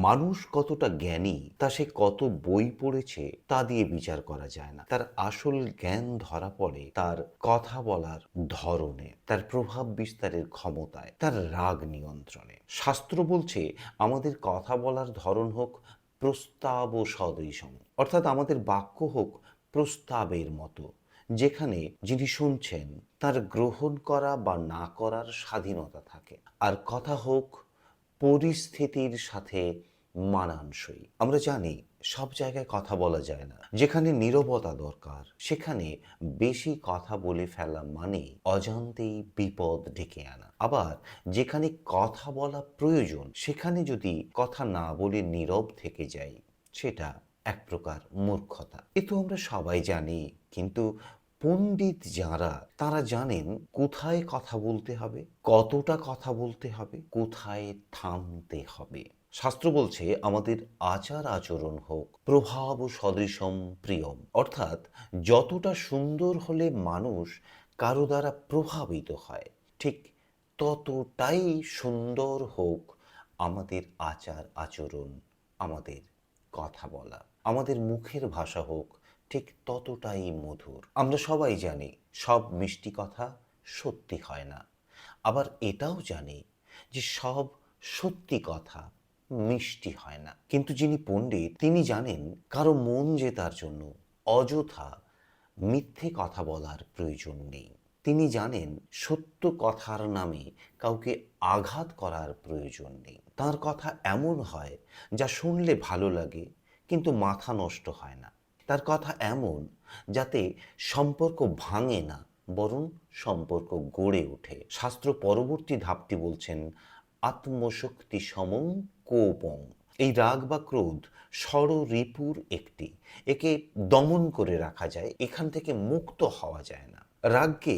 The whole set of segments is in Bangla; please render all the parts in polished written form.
মানুষ কতটা জ্ঞানী তা সে কত বই পড়েছে তা দিয়ে বিচার করা যায় না। তার আসল জ্ঞান ধরা পড়ে তার কথা বলার ধরনে, তার প্রভাব বিস্তারের ক্ষমতায়, তার রাগ নিয়ন্ত্রণে। শাস্ত্র বলছে আমাদের কথা বলার ধরন হোক প্রস্তাব ও সদৃশম, অর্থাৎ আমাদের বাক্য হোক প্রস্তাবের মতো, যেখানে যিনি শুনছেন তার গ্রহণ করা বা না করার স্বাধীনতা থাকে। আর কথা হোক পরিস্থিতির সাথে মানানসই। আমরা জানি সব জায়গায় কথা বলা যায় না। যেখানে নীরবতা দরকার সেখানে বেশি কথা বলে ফেলা মানে অজান্তেই বিপদ ডেকে আনা। আবার যেখানে কথা বলা প্রয়োজন সেখানে যদি কথা না বলে নীরব থেকে যাই, সেটা এক প্রকার মূর্খতা। এ তো আমরা সবাই জানি, কিন্তু পণ্ডিত যারা তারা জানেন কোথায় কথা বলতে হবে, কতটা কথা বলতে হবে, কোথায় থামতে হবে। শাস্ত্র বলছে আমাদের আচার আচরণ হোক প্রভাব ও সদৃশম প্রিয়ম, অর্থাৎ যতটা সুন্দর হলে মানুষ কারো দ্বারা প্রভাবিত হয়, ঠিক ততটাই সুন্দর হোক আমাদের আচার আচরণ, আমাদের কথা বলা, আমাদের মুখের ভাষা হোক ঠিক ততটাই মধুর। আমরা সবাই জানি সব মিষ্টি কথা সত্যি হয় না, আবার এটাও জানি যে সব সত্যি কথা মিষ্টি হয় না। কিন্তু যিনি পণ্ডিত তিনি জানেন কারো মন জেতার জন্য অযথা মিথ্যে কথা বলার প্রয়োজন নেই। তিনি জানেন সত্য কথার নামে কাউকে আঘাত করার প্রয়োজন নেই। তার কথা এমন হয় যা শুনলে ভালো লাগে কিন্তু মাথা নষ্ট হয় না। তার কথা এমন যাতে সম্পর্ক ভাঙে না, বরং সম্পর্ক গড়ে ওঠে। শাস্ত্র পরবর্তী ধাপটি বলছেন আত্মশক্তি সমং কোপং। এই রাগ বা ক্রোধ ষড়রিপুর একটি, একে দমন করে রাখা যায়, এখান থেকে মুক্ত হওয়া যায় না। রাগকে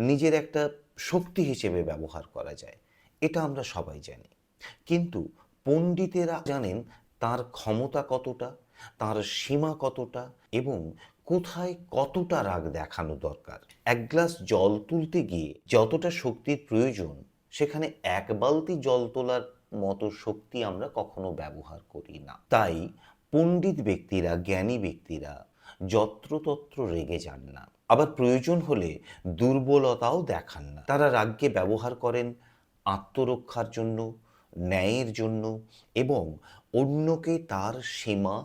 নিজের একটা শক্তি হিসেবে ব্যবহার করা যায়, এটা আমরা সবাই জানি। কিন্তু পণ্ডিতেরা জানেন তার ক্ষমতা কতটা, তার সীমা কতটা এবং কোথায় কতটা রাগ দেখানো দরকার। এক গ্লাস জল তুলতে গিয়ে যতটা শক্তির প্রয়োজন সেখানে এক বালতি জল তোলার মতো শক্তি আমরা কখনো ব্যবহার করি না। তাই পণ্ডিত ব্যক্তিরা, জ্ঞানী ব্যক্তিরা যত্রতত্র রেগে যান না, আবার প্রয়োজন হলে দুর্বলতাও দেখান না। তারা রাগকে ব্যবহার করেন আত্মরক্ষার জন্য, ন্যায়ের জন্য এবং অন্যকে তার সীমা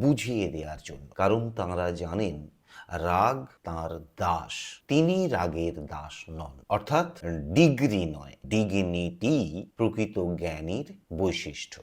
বুঝিয়ে দেওয়ার জন্য। কারণ তাঁরা জানেন রাগ তাঁর দাস, তিনি রাগের দাস নন। অর্থাৎ ডিগ্রি নয়, ডিগনিটি প্রকৃত জ্ঞানীর বৈশিষ্ট্য।